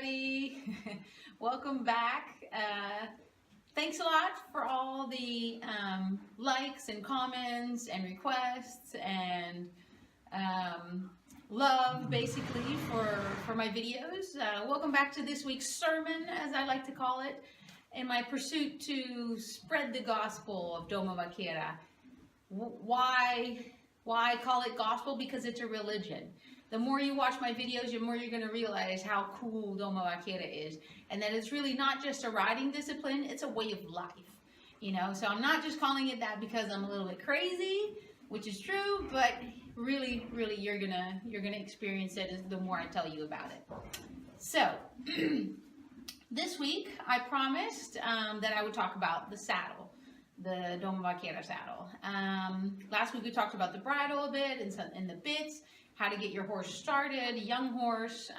everybody. Welcome back. Thanks a lot for all the likes and comments and requests and love, basically, for my videos. Welcome back to this week's sermon, as I like to call it, in my pursuit to spread the gospel of Doma Vaquera. Why call it gospel? Because it's a religion. The more you watch my videos, the more you're going to realize how cool Doma Vaquera is, and that it's really not just a riding discipline, it's a way of life, you know. So I'm not just calling it that because I'm a little bit crazy, which is true, but really you're gonna experience it the more I tell you about it. So this week I promised that I would talk about the saddle, the Doma Vaquera saddle. Last week we talked about the bridle a bit and the bits, how to get your horse started, young horse.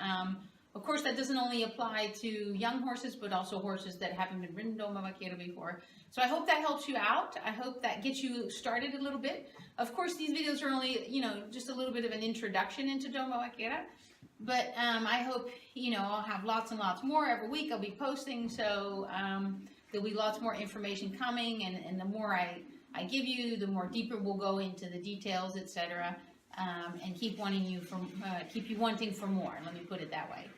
Of course, that doesn't only apply to young horses, but also horses that haven't been ridden Doma Vaquera before. So I hope that helps you out. I hope that gets you started a little bit. Of course, these videos are only, just a little bit of an introduction into Doma Vaquera. But I hope, I'll have lots and lots more every week. I'll be posting, so there'll be lots more information coming. And the more I give you, the more deeper we'll go into the details, etc. And keep you wanting for more. Let me put it that way.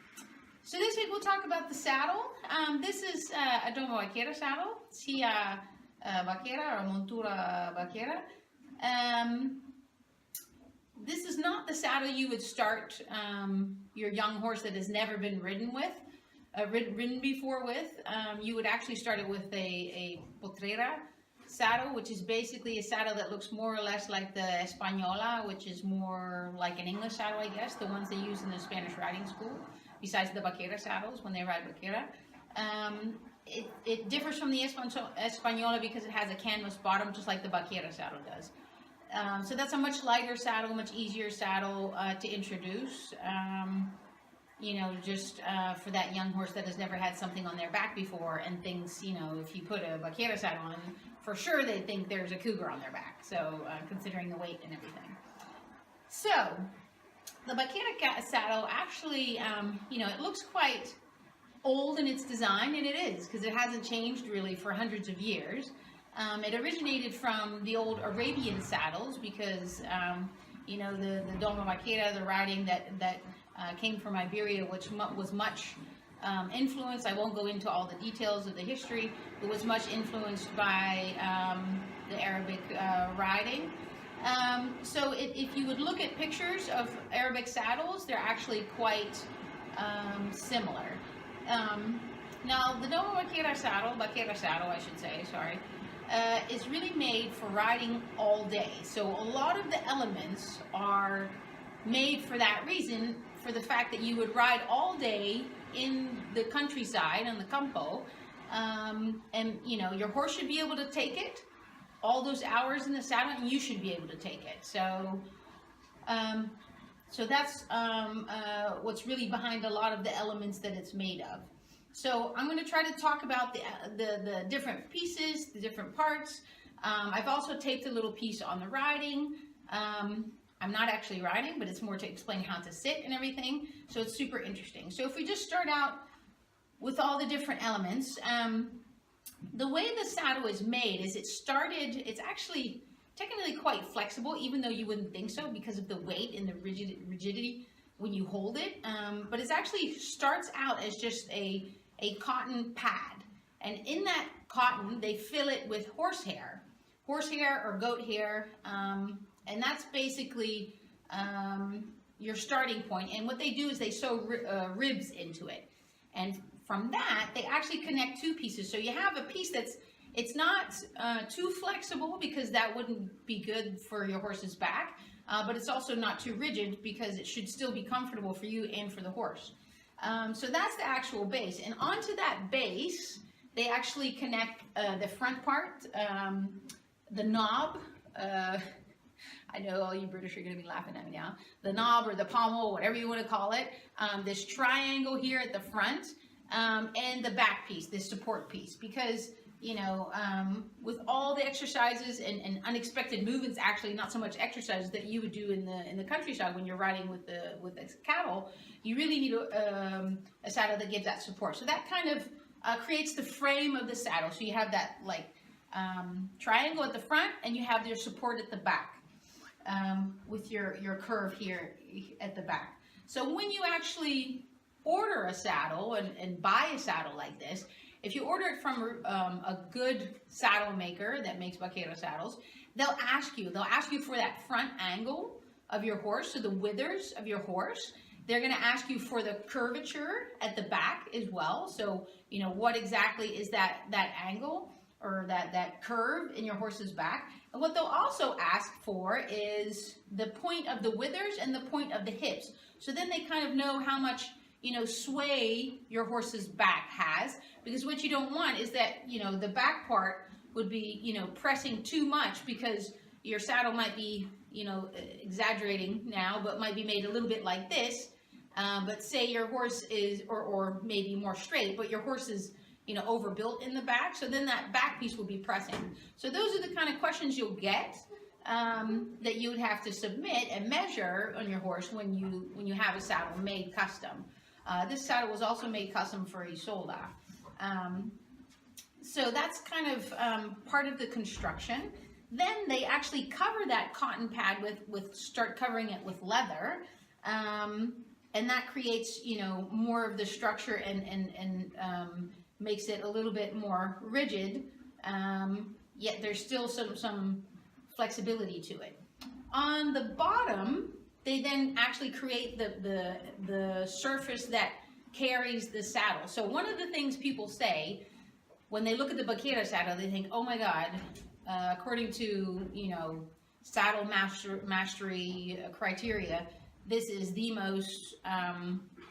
So this week we'll talk about the saddle. This is a Doma Vaquera saddle, Silla Vaquera or Montura Vaquera. This is not the saddle you would start your young horse that has never been ridden before with. You would actually start it with a potrera saddle, which is basically a saddle that looks more or less like the Española, which is more like an English saddle, I guess, the ones they use in the Spanish riding school, besides the Vaquera saddles when they ride Vaquera. It differs from the Española because it has a canvas bottom, just like the Vaquera saddle does. So that's a much lighter saddle, much easier saddle to introduce, just for that young horse that has never had something on their back before and thinks, if you put a Vaquera saddle on, for sure they think there's a cougar on their back, so considering the weight and everything. So the Vaquera saddle actually, it looks quite old in its design, and it is, because it hasn't changed really for hundreds of years. It originated from the old Arabian saddles because, the Doma Vaquera, the riding that came from Iberia, which was much influenced. I won't go into all the details of the history. It was much influenced by the Arabic riding. So if you would look at pictures of Arabic saddles, they're actually quite similar. Now, the Doma Vaquera saddle, I should say, sorry, is really made for riding all day. So a lot of the elements are made for that reason, for the fact that you would ride all day in the countryside, on the campo, and your horse should be able to take it all those hours in the saddle, and you should be able to take it. So that's what's really behind a lot of the elements that it's made of. So I'm going to try to talk about the different pieces, the different parts. I've also taped a little piece on the riding. I'm not actually riding, but it's more to explain how to sit and everything. So it's super interesting. So if we just start out with all the different elements, the way the saddle is made is it's actually technically quite flexible, even though you wouldn't think so because of the weight and the rigidity when you hold it. But it actually starts out as just a cotton pad. And in that cotton, they fill it with horsehair or goat hair. And that's basically your starting point. And what they do is they sew ribs into it. And from that, they actually connect two pieces. So you have a piece it's not too flexible because that wouldn't be good for your horse's back. But it's also not too rigid because it should still be comfortable for you and for the horse. So that's the actual base. And onto that base, they actually connect the front part, the knob. I know all you British are going to be laughing at me now. The knob or the pommel, whatever you want to call it. This triangle here at the front, and the back piece, this support piece. Because you know, with all the exercises and unexpected movements, actually not so much exercises that you would do in the countryside when you're riding with the cattle, you really need a saddle that gives that support. So that kind of creates the frame of the saddle. So you have that like triangle at the front, and you have your support at the back with your curve here at the back. So when you actually order a saddle and buy a saddle like this, if you order it from a good saddle maker that makes vaquera saddles, they'll ask you for that front angle of your horse, so the withers of your horse. They're going to ask you for the curvature at the back as well. So, you know, what exactly is that angle or that curve in your horse's back. And what they'll also ask for is the point of the withers and the point of the hips. So then they kind of know how much, you know, sway your horse's back has, because what you don't want is that, you know, the back part would be, you know, pressing too much, because your saddle might be, you know, exaggerating now, but might be made a little bit like this. But say your horse is, or maybe more straight, but your horse is, you know, overbuilt in the back, so then that back piece will be pressing. So those are the kind of questions you'll get that you would have to submit and measure on your horse when you have a saddle made custom. This saddle was also made custom for Isolda. So that's kind of part of the construction. Then they actually cover that cotton pad start covering it with leather, and that creates, you know, more of the structure and makes it a little bit more rigid. Yet there's still some flexibility to it. On the bottom, they then actually create the surface that carries the saddle. So one of the things people say when they look at the vaquera saddle, they think, oh my God, according to, you know, saddle mastery criteria, this is the most,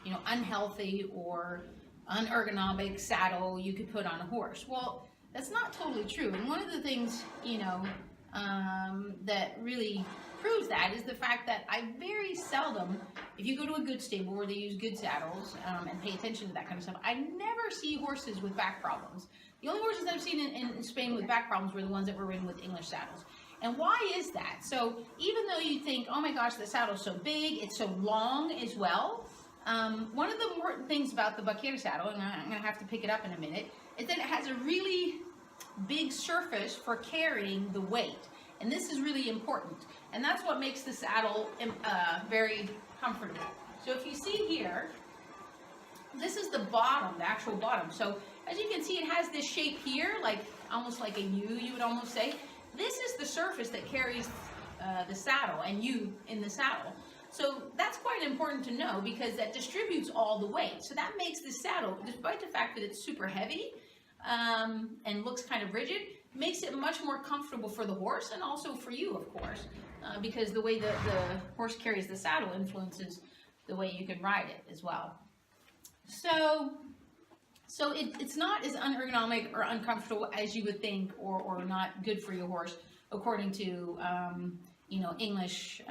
you know, unhealthy or unergonomic saddle you could put on a horse. Well, that's not totally true. And one of the things, you know, that really proves that is the fact that I very seldom, if you go to a good stable where they use good saddles and pay attention to that kind of stuff, I never see horses with back problems. The only horses I've seen in Spain with back problems were the ones that were ridden with English saddles. And why is that? So even though you think, oh my gosh, the saddle's so big, it's so long as well, one of the important things about the vaquera saddle, and I'm going to have to pick it up in a minute, is that it has a really big surface for carrying the weight. And this is really important. And that's what makes the saddle very comfortable. So if you see here, this is the bottom, the actual bottom. So as you can see, it has this shape here, like almost like a U, you would almost say. This is the surface that carries the saddle and you in the saddle. So that's quite important to know, because that distributes all the weight. So that makes the saddle, despite the fact that it's super heavy and looks kind of rigid, makes it much more comfortable for the horse and also for you, of course, because the way that the horse carries the saddle influences the way you can ride it as well. So it's not as unergonomic or uncomfortable as you would think, or not good for your horse, according to you know, English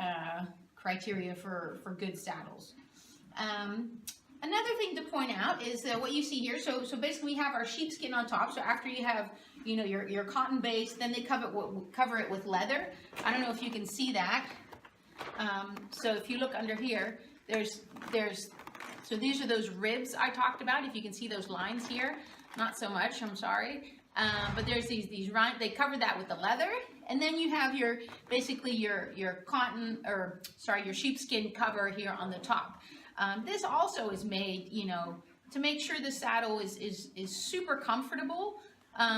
criteria for good saddles. Another thing to point out is what you see here. So basically we have our sheepskin on top. So after you have, you know, your cotton base, then they cover it with leather. I don't know if you can see that. So if you look under here, so these are those ribs I talked about. If you can see those lines here, not so much, I'm sorry. But there's these they cover that with the leather, and then you have basically your cotton, or sorry, your sheepskin cover here on the top. This also is made, you know, to make sure the saddle is super comfortable,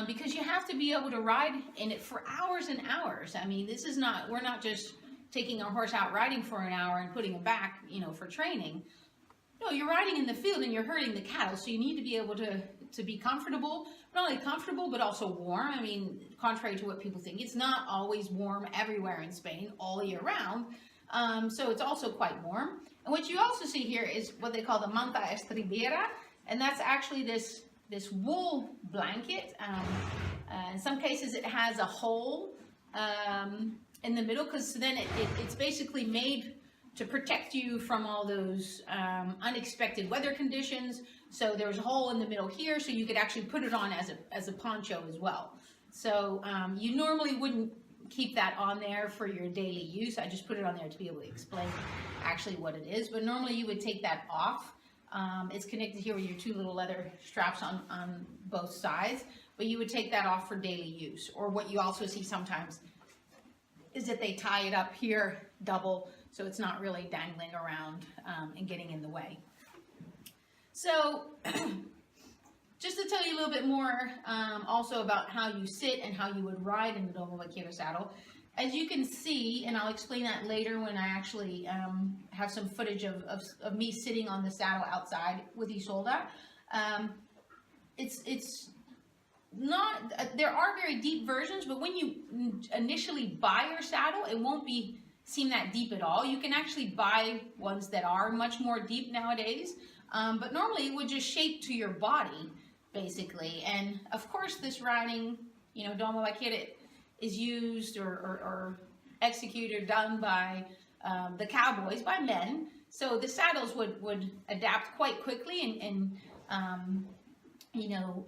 because you have to be able to ride in it for hours and hours. I mean, we're not just taking our horse out riding for an hour and putting it back, you know, for training. No, you're riding in the field and you're herding the cattle, so you need to be able to be comfortable, not only comfortable, but also warm. I mean, contrary to what people think, it's not always warm everywhere in Spain all year round, so it's also quite warm. And what you also see here is what they call the manta estribera, and that's actually this wool blanket. In some cases it has a hole in the middle, because then it's basically made to protect you from all those unexpected weather conditions. So there's a hole in the middle here, so you could actually put it on as a poncho as well. So you normally wouldn't keep that on there for your daily use. I just put it on there to be able to explain actually what it is. But normally you would take that off. It's connected here with your two little leather straps on both sides. But you would take that off for daily use. Or what you also see sometimes is that they tie it up here double, so it's not really dangling around and getting in the way. So just to tell you a little bit more also about how you sit and how you would ride in the Doma Vaquera saddle. As you can see, and I'll explain that later when I actually have some footage of me sitting on the saddle outside with Isolda. It's not, there are very deep versions, but when you initially buy your saddle, it won't seem that deep at all. You can actually buy ones that are much more deep nowadays, but normally it would just shape to your body, basically. And of course, this riding, you know, Doma Vaquera is used or executed or done by the cowboys, by men. So the saddles would adapt quite quickly and you know,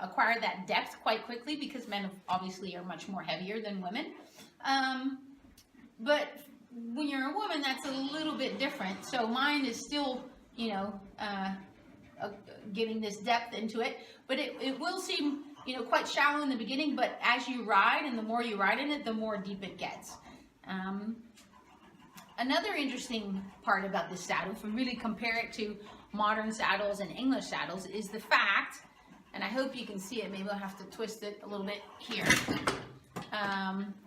acquire that depth quite quickly, because men obviously are much more heavier than women. But when you're a woman, that's a little bit different. So mine is still, you know, getting this depth into it, but it will seem, you know, quite shallow in the beginning, but as you ride and the more you ride in it, the more deep it gets. Another interesting part about this saddle, if we really compare it to modern saddles and English saddles, is the fact, and I hope you can see it, maybe I'll have to twist it a little bit here,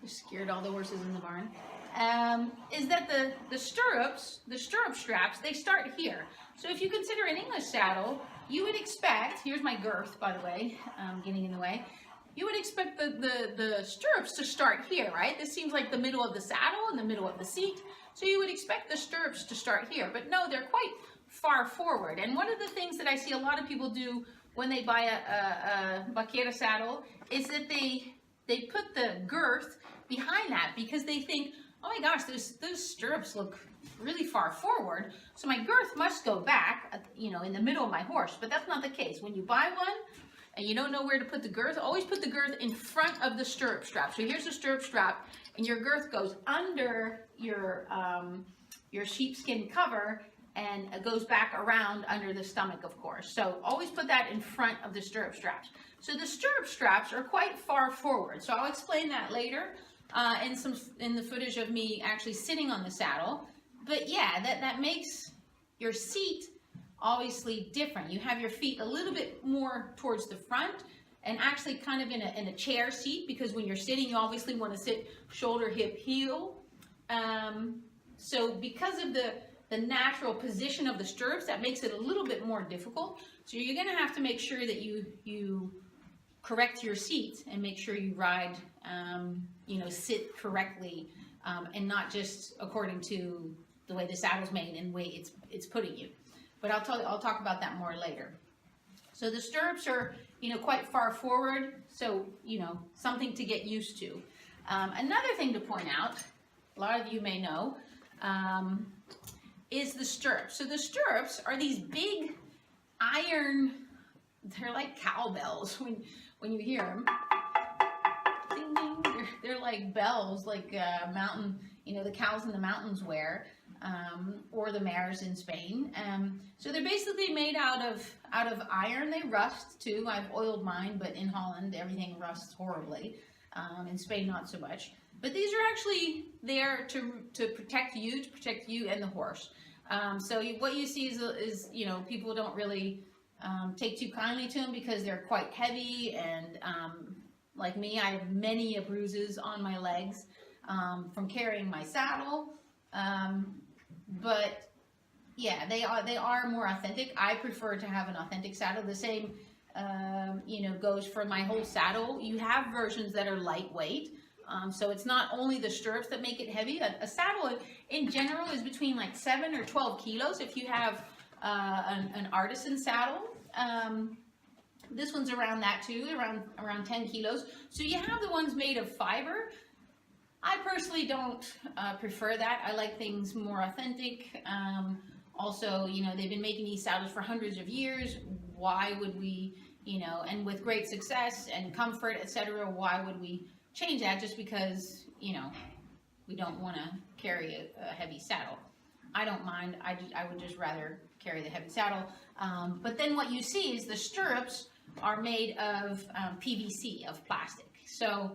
scared all the horses in the barn, is that the stirrup straps, they start here. So if you consider an English saddle, you would expect, here's my girth, by the way, getting in the way, you would expect the stirrups to start here, right? This seems like the middle of the saddle and the middle of the seat. So you would expect the stirrups to start here, but no, they're quite far forward. And one of the things that I see a lot of people do when they buy a vaquera saddle is that they put the girth behind that, because they think, oh my gosh, those stirrups look really far forward, so my girth must go back, you know, in the middle of my horse. But that's not the case. When you buy one and you don't know where to put the girth, always put the girth in front of the stirrup strap. So here's the stirrup strap, and your girth goes under your sheepskin cover, and it goes back around under the stomach, of course. So always put that in front of the stirrup straps. So the stirrup straps are quite far forward. So I'll explain that later in the footage of me actually sitting on the saddle. But yeah, that makes your seat obviously different. You have your feet a little bit more towards the front, and actually kind of in a chair seat, because when you're sitting, you obviously want to sit shoulder, hip, heel. So because of the natural position of the stirrups, that makes it a little bit more difficult. So you're going to have to make sure that you correct your seat and make sure you ride, you know, sit correctly, and not just according to the way the saddle's made and the way it's putting you. But I'll talk about that more later. So the stirrups are, you know, quite far forward, so, you know, something to get used to. Another thing to point out, a lot of you may know, is the stirrups. So the stirrups are these big iron, they're like cowbells when you hear them. Ding, ding. They're like bells, like mountain, you know, the cows in the mountains wear, or the mares in Spain. So they're basically made out of iron. They rust too. I've oiled mine, but in Holland everything rusts horribly. In Spain, not so much. But these are actually there to protect you and the horse. So what you see is, you know, people don't really take too kindly to them because they're quite heavy, and like me, I have many bruises on my legs from carrying my saddle. But yeah, they are more authentic. I prefer to have an authentic saddle. The same, you know, goes for my whole saddle. You have versions that are lightweight. So it's not only the stirrups that make it heavy. A saddle in general is between like 7 or 12 kilos if you have an artisan saddle. This one's around that too, around 10 kilos. So you have the ones made of fiber. I personally don't prefer that. I like things more authentic. Also, you know, they've been making these saddles for hundreds of years. Why would we, you know, and with great success and comfort, etc., why would we change that just because, you know, we don't want to carry a heavy saddle? I don't mind. I would just rather carry the heavy saddle. But then what you see is the stirrups are made of PVC, of plastic. So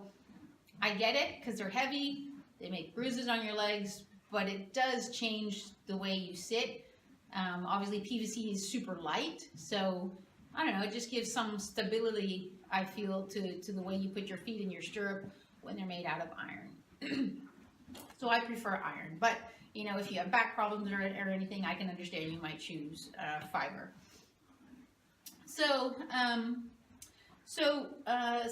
I get it because they're heavy. They make bruises on your legs, but it does change the way you sit. Obviously, PVC is super light, so I don't know. It just gives some stability, I feel, to the way you put your feet in your stirrup when they're made out of iron. So I prefer iron, but you know, if you have back problems or anything, I can understand you might choose fiber. So,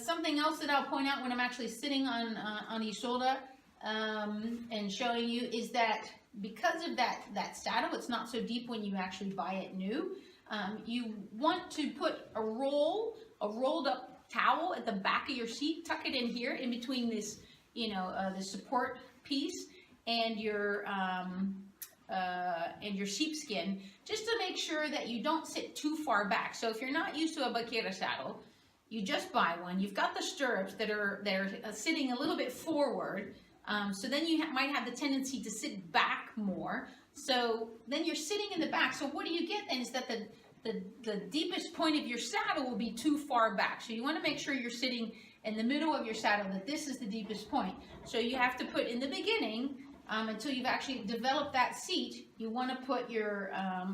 something else that I'll point out when I'm actually sitting on the shoulder and showing you is that because of that saddle, it's not so deep when you actually buy it new. You want to put a rolled up towel at the back of your seat, tuck it in here in between this, you know, the support piece and your sheepskin, just to make sure that you don't sit too far back. So if you're not used to a vaquera saddle, you just buy one. You've got the stirrups that are sitting a little bit forward, so then you might have the tendency to sit back more. So then you're sitting in the back. So what do you get then is that the deepest point of your saddle will be too far back. So you want to make sure you're sitting in the middle of your saddle, that this is the deepest point. So you have to put in the beginning, until you've actually developed that seat, you want to put your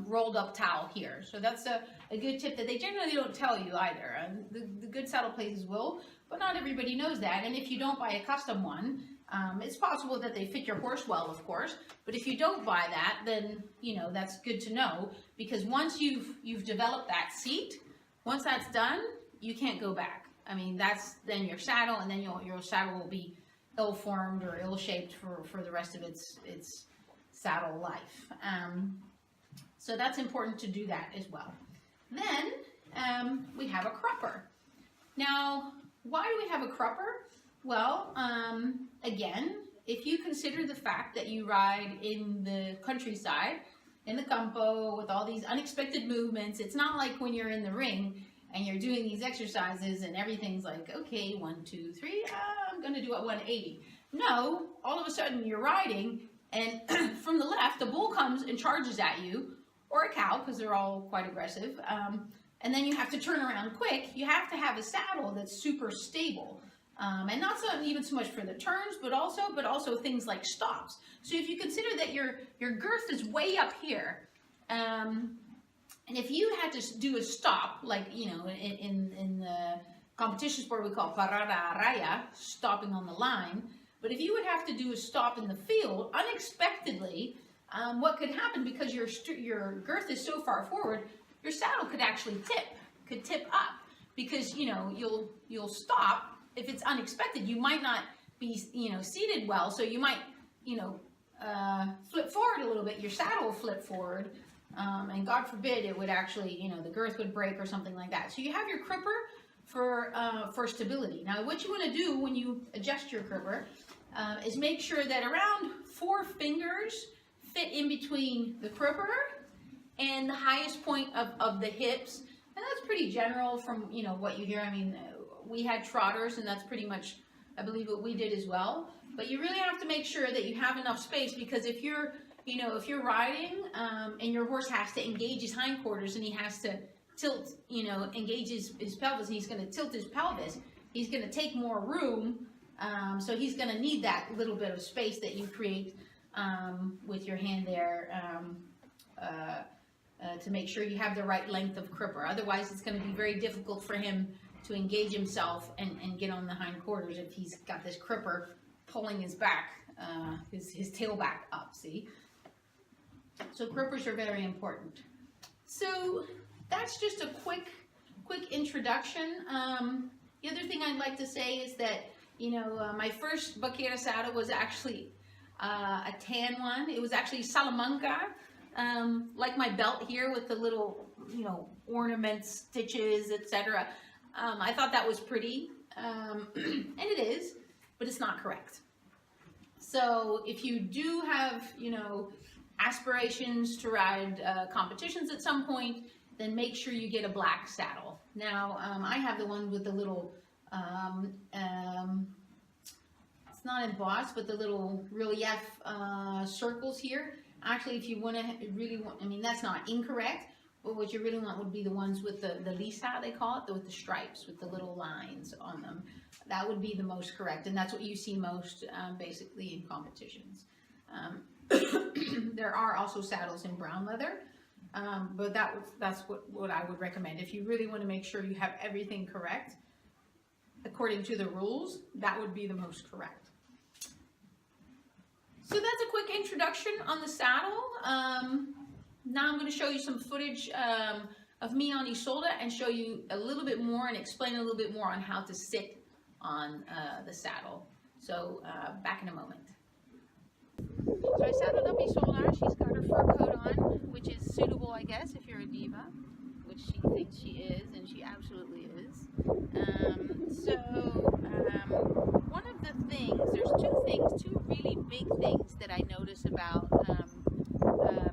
rolled up towel here. So that's a good tip that they generally don't tell you either. The good saddle places will, but not everybody knows that. And if you don't buy a custom one, it's possible that they fit your horse well, of course. But if you don't buy that, then you know that's good to know, because once you've developed that seat, once that's done, you can't go back. I mean, that's then your saddle, and then your saddle will be ill-formed or ill-shaped for the rest of its saddle life. So that's important to do that as well. Then we have a crupper. Now, why do we have a crupper? Well, again, if you consider the fact that you ride in the countryside, in the campo, with all these unexpected movements, it's not like when you're in the ring and you're doing these exercises and everything's like, okay, 1, 2, 3, I'm gonna do a 180. No, all of a sudden you're riding and from the left, the bull comes and charges at you, or a cow, because they're all quite aggressive, and then you have to turn around quick. You have to have a saddle that's super stable. And not even so much for the turns, but also things like stops. So if you consider that your girth is way up here, and if you had to do a stop, like, you know, in the competition sport we call parada raya, stopping on the line, but if you would have to do a stop in the field, unexpectedly, what could happen, because your girth is so far forward, your saddle could actually tip up, because, you know, you'll stop. If it's unexpected, you might not be, you know, seated well, so you might, you know, flip forward a little bit. Your saddle will flip forward, and God forbid it would actually, you know, the girth would break or something like that. So you have your crupper for stability. Now, what you want to do when you adjust your crupper is make sure that around 4 fingers fit in between the crupper and the highest point of the hips, and that's pretty general from, you know, what you hear. I mean, we had trotters, and that's pretty much, I believe, what we did as well. But you really have to make sure that you have enough space, because if you're, you know, if you're riding and your horse has to engage his hindquarters and he has to tilt, you know, engage his pelvis, and he's going to tilt his pelvis, he's going to take more room. So he's going to need that little bit of space that you create with your hand there to make sure you have the right length of crupper. Otherwise, it's going to be very difficult for him to engage himself and get on the hindquarters if he's got this crupper pulling his back, his tail back up, see? So cruppers are very important. So that's just a quick introduction. The other thing I'd like to say is that, you know, my first vaquera saddle was actually a tan one. It was actually Salamanca, like my belt here with the little, you know, ornaments, stitches, etc. I thought that was pretty, and it is, but it's not correct. So if you do have, you know, aspirations to ride competitions at some point, then make sure you get a black saddle. Now, I have the one with the little, it's not embossed, but the little relief circles here. Actually, if you want to really want, I mean, that's not incorrect, but what you really want would be the ones with the lisa, they call it, with the stripes, with the little lines on them. That would be the most correct, and that's what you see most basically in competitions. There are also saddles in brown leather, but that's what I would recommend. If you really want to make sure you have everything correct, according to the rules, that would be the most correct. So that's a quick introduction on the saddle. Now I'm going to show you some footage of me on Isolde and show you a little bit more and explain a little bit more on how to sit on the saddle. So back in a moment. So I saddled up Isolde. She's got her fur coat on, which is suitable, I guess, if you're a diva, which she thinks she is, and she absolutely is. One of the things, there's two really big things that I notice about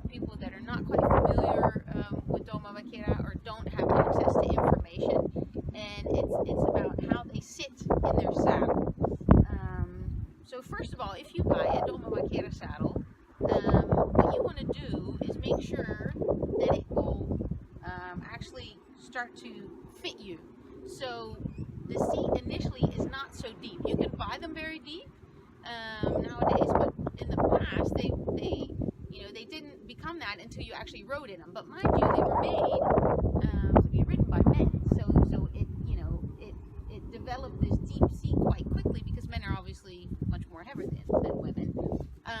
people that are not quite familiar with Doma Vaquera or don't have access to information, and it's about how they sit in their saddle. So first of all, if you buy a Doma Vaquera saddle, what you want to do is make sure that it will actually start to fit you. So the seat initially is not so deep. You can buy them very deep nowadays, but in the past they didn't become that until you actually rode in them. But mind you, they were made to be ridden by men. So it developed this deep seat quite quickly because men are obviously much more heavier than women.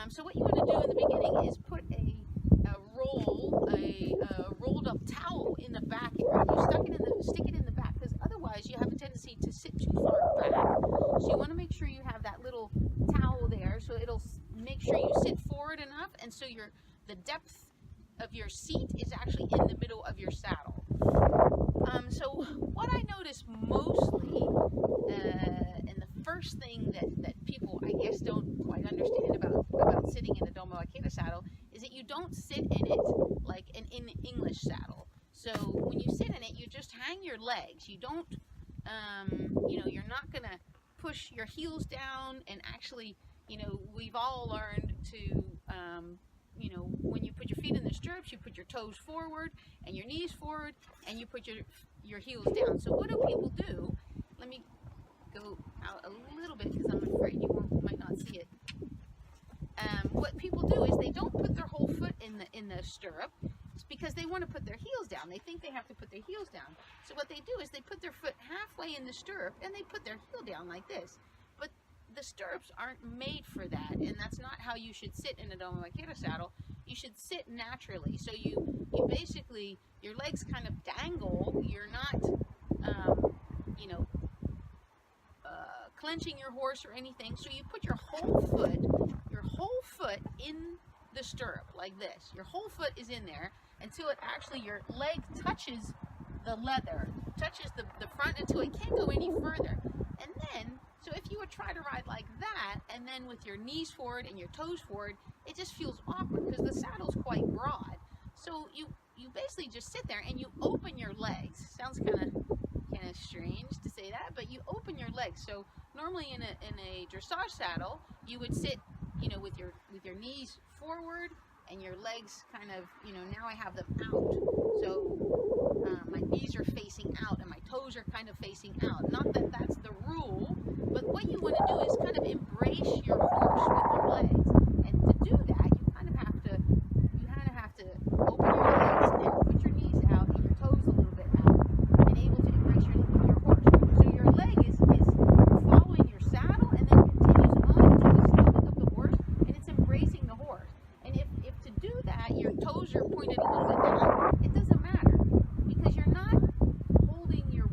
So what you want to do in the beginning is put a rolled up towel in the back area. You stick it in the back, because otherwise you have a tendency to sit too far back. So you want to make sure you have that little towel there, so it'll make sure you sit forward enough, and so the depth of your seat is actually in the middle of your saddle. So what I notice mostly, and the first thing that people, I guess, don't quite understand about sitting in a Doma Vaquera saddle is that you don't sit in it like an English saddle. So when you sit in it, you just hang your legs. You don't, you're not going to push your heels down, and actually, we've all learned to, when you put your feet in the stirrups, you put your toes forward and your knees forward, and you put your heels down. So what do people do? Let me go out a little bit because I'm afraid you might not see it. What people do is they don't put their whole foot in the stirrup. It's because they want to put their heels down. They think they have to put their heels down. So what they do is they put their foot halfway in the stirrup and they put their heel down like this. But the stirrups aren't made for that, and that's not how you should sit in a Doma Vaquera saddle. You should sit naturally. So you basically, your legs kind of dangle. You're not, clenching your horse or anything. So you put your whole foot in the stirrup like this. Your whole foot is in there until it actually, your leg touches the leather, touches the front until it can't go any further. And then, so if you would try to ride like that, and then with your knees forward and your toes forward, it just feels awkward because the saddle's quite broad. So you basically just sit there and you open your legs. Sounds kind of strange to say that, but you open your legs. So normally in a dressage saddle, you would sit, with your knees forward and your legs kind of, now I have them out. So my knees are facing out and my toes are kind of facing out. Not that that's the rule, but what you want to do is kind of embrace your horse with your legs. And to do that, you kind of have to open your legs and put your knees out and your toes a little bit out, and able to embrace your horse. So your leg is following your saddle and then continues on to the stomach of the horse, and it's embracing the horse. And if to do that your toes are pointed a little bit down, it doesn't matter, because you're not holding your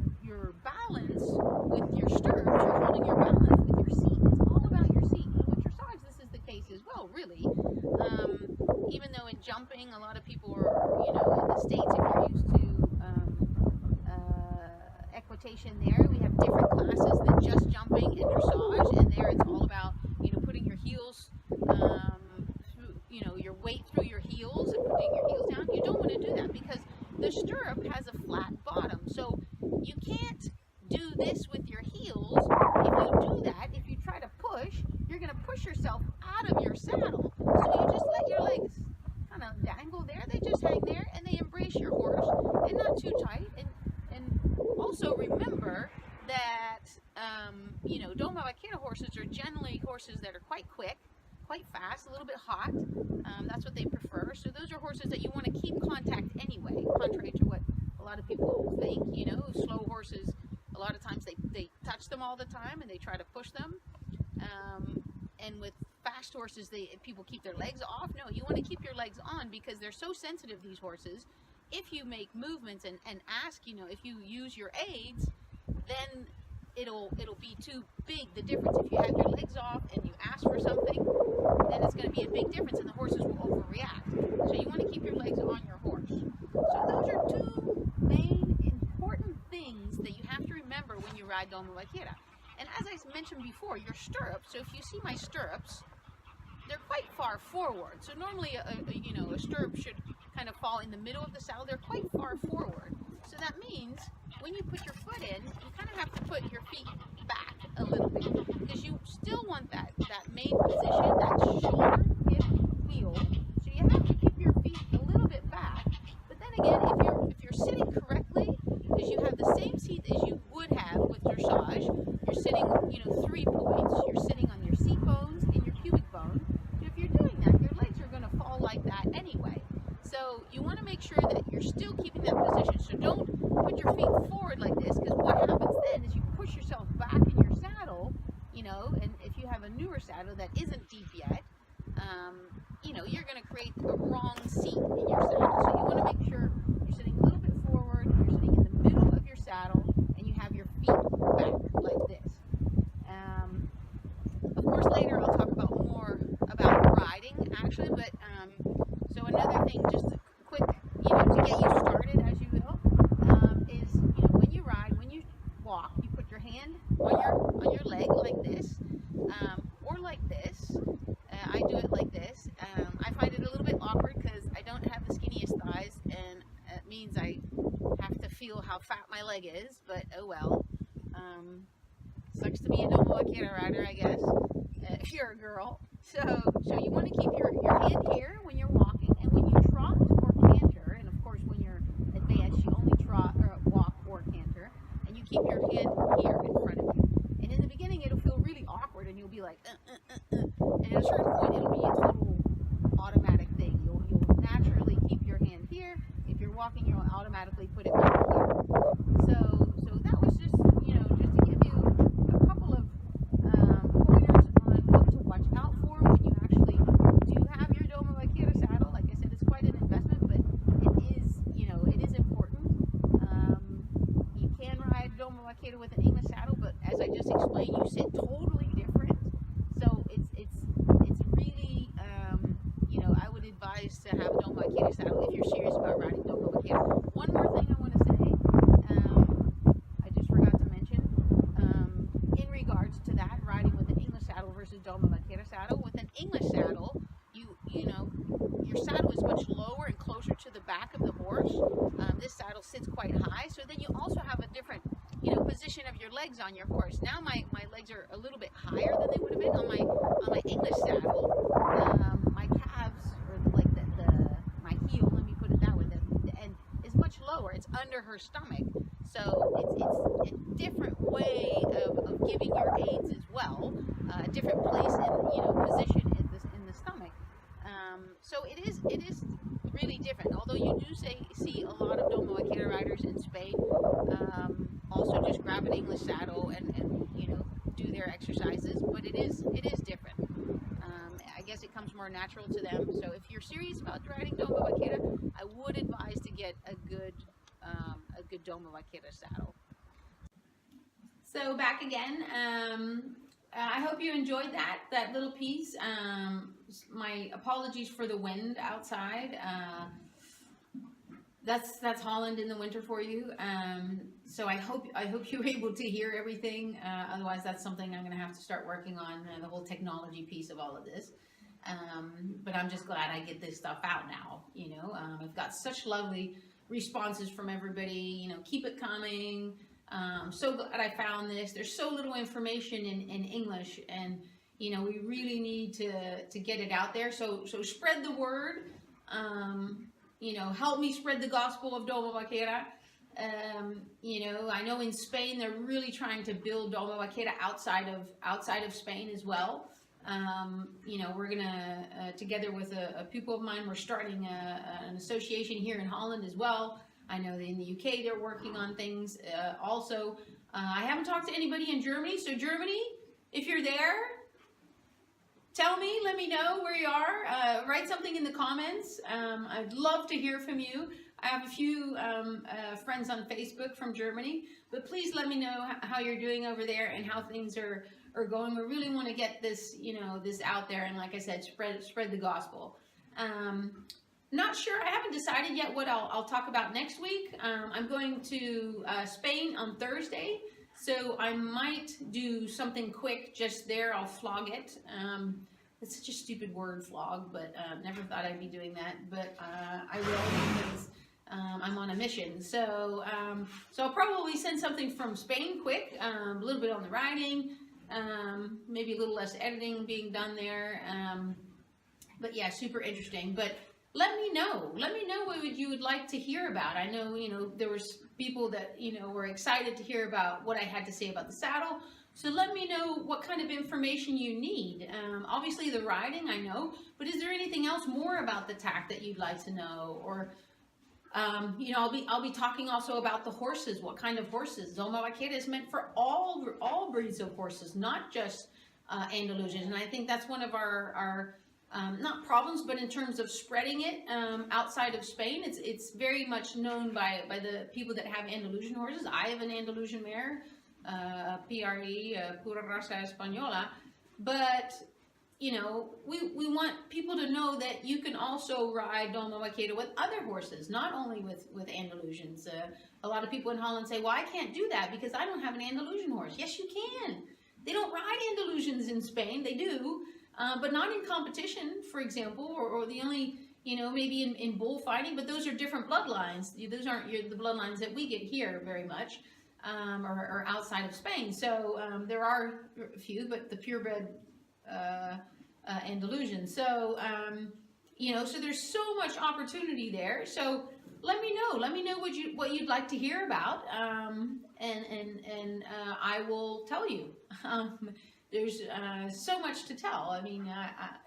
balance with your stirrups, you're holding your balance with your seat. It's all about your seat. And with dressage, this is the case as well, really. Even though in jumping, a lot of people are, in the States, if you're used to equitation there, we have different classes than just jumping and dressage, and there it's all about, putting your heels your weight through your heels and putting your heels down. You don't want to do that because the stirrup has a flat bottom. So you can't do this with your heels. If you do that, if you try to push, you're going to push yourself out of your saddle. So you just let your legs kind of dangle there. They just hang there and they embrace your horse and not too tight. And also remember that, Doma Vaquera horses are generally horses that are quite quick, quite fast, a little bit hot. That's what they prefer. So those are horses that you want to keep contact anyway, contrary to what a lot of people think. Slow horses, a lot of times they touch them all the time and they try to push them. And with fast horses, people keep their legs off. No, you want to keep your legs on because they're so sensitive, these horses. If you make movements and ask, if you use your aids, then it'll be too big, the difference. If you have your legs off and you ask for something, then it's going to be a big difference and the horses will overreact. So you want to keep your legs on your horse. So those are two main important things that you have to remember when you ride Doma Vaquera. And as I mentioned before, your stirrups, so if you see my stirrups, they're quite far forward. So normally a stirrup should kind of fall in the middle of the saddle. They're quite far forward. So that means when you put your foot in, you kind of have to put your feet back a little bit because you still want that main position, that shoulder, hip, heel. So you have to keep your feet a little bit back. But then again, if you're sitting correctly, because you have the same seat as you would have with dressage, you're sitting, 3 points. You're sitting on your seat bones and your pubic bone. But if you're doing that, your legs are going to fall like that anyway. So you want to make sure that you're still keeping that position. So don't put your feet forward like this, because what happens then is you push yourself back in your saddle, and if you have a newer saddle that isn't deep yet, you're going to create a wrong seat in your saddle. So you want to make sure you're sitting a little bit forward, you're sitting in the middle of your saddle, and you have your feet back like this. Of course, later I'll talk about more about riding, actually, but so another thing, just quick, to get you started, as you will, is, when you ride, when you walk, you put your hand on your leg like this, or like this. I do it like this. I find it a little bit awkward because I don't have the skinniest thighs, and it means I have to feel how fat my leg is, but oh well. Sucks to be a Doma Vaquera rider, I guess, if you're a girl. So you want to keep your hand here when you're walking, and when you trot or canter, and of course when you're advanced, you only trot or walk or canter, and you keep your hand here in front of you. And in the beginning, it'll feel really awkward, and you'll be like, and at a certain point, it'll be a total automatic thing. You'll naturally keep your hand here. If you're walking, you'll automatically put it back here. So that was just, just to give you a couple of pointers on what to watch out for when you actually do have your Doma Vaquera saddle. Like I said, it's quite an investment, but it is important. You can ride Doma Vaquera with an English saddle, but as I just explained, you sit totally different. So it's really, I would advise to have a Doma Vaquera saddle if you're serious about riding Doma Vaquera. One more thing I want to say, I just forgot to mention, in regards to that, riding with an English saddle versus Doma Vaquera saddle. With an English saddle, your saddle is much lower and closer to the back of the horse. This saddle sits quite high, so then you also have a different, position of your legs on your horse. Now my legs are a little bit higher than they would have been on my English saddle. My calves, or like my heel, let me put it that way, the end is much lower. It's under her stomach. So it's a different way of giving your aids as well, a different place and position in the stomach. So it is really different. Although you do see a lot of Doma Vaquera riders in Spain also just grab an English saddle and do their exercises, but it is different. I guess it comes more natural to them. So if you're serious about riding Doma Vaquera, I would advise to get a good Doma Vaquera saddle. So back again. I hope you enjoyed that little piece. My apologies for the wind outside. That's Holland in the winter for you. So I hope you were able to hear everything. Otherwise, that's something I'm going to have to start working on, the whole technology piece of all of this. but I'm just glad I get this stuff out now. You know, I've got such lovely responses from everybody. You know, keep it coming. So glad I found this. There's so little information in English, and you know, we really need to get it out there. So spread the word. You know, help me spread the gospel of Doma Vaquera. You know, I know in Spain they're really trying to build Doma Vaquera outside of Spain as well. You know, we're gonna together with a pupil of mine, we're starting an association here in Holland as well. I know that in the UK they're working on things also. I haven't talked to anybody in Germany, so Germany, if you're there, tell me, let me know where you are. Write something in the comments. I'd love to hear from you. I have a few friends on Facebook from Germany, but please let me know how you're doing over there and how things are going. We really want to get this, you know, this out there, and like I said, spread the gospel. Not sure, I haven't decided yet what I'll talk about next week. I'm going to Spain on Thursday, so I might do something quick just there. I'll flog it. It's such a stupid word, flog, but never thought I'd be doing that, but I will, because I'm on a mission. So so I'll probably send something from Spain quick, a little bit on the writing, maybe a little less editing being done there, but yeah, super interesting. But let me know what you would like to hear about. I know, you know, there was people that, you know, were excited to hear about what I had to say about the saddle. So let me know what kind of information you need. Obviously the riding, I know, but is there anything else more about the tack that you'd like to know? Or, you know, I'll be talking also about the horses. What kind of horses? Doma Vaquera is meant for all breeds of horses, not just Andalusians. And I think that's one of our not problems, but in terms of spreading it outside of Spain, it's very much known by the people that have Andalusian horses. I have an Andalusian mare, PRE, Pura Raza Española, but you know, we want people to know that you can also ride Doma Vaquera with other horses, not only with Andalusians. A lot of people in Holland say, well, I can't do that because I don't have an Andalusian horse. Yes, you can. They don't ride Andalusians in Spain. They do. But not in competition, for example, or the only, you know, maybe in bullfighting, but those are different bloodlines. Those aren't the bloodlines that we get here very much, or outside of Spain. So there are a few, but the purebred Andalusian. So, you know, so there's so much opportunity there. So let me know what you'd like to hear about, and I will tell you. There's so much to tell. I mean,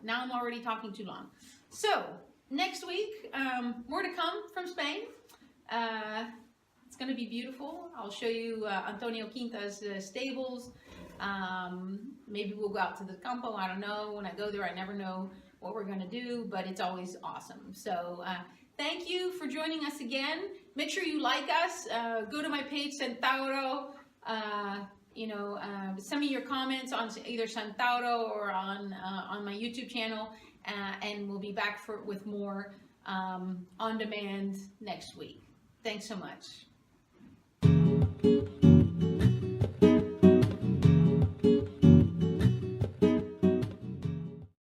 now I'm already talking too long. So next week, more to come from Spain. It's going to be beautiful. I'll show you Antonio Quinta's stables. Maybe we'll go out to the campo. I don't know. When I go there, I never know what we're going to do, but it's always awesome. So thank you for joining us again. Make sure you like us. Go to my page, Centauro. You know, send me your comments on either Centauro or on my YouTube channel, and we'll be back with more on demand next week. Thanks so much.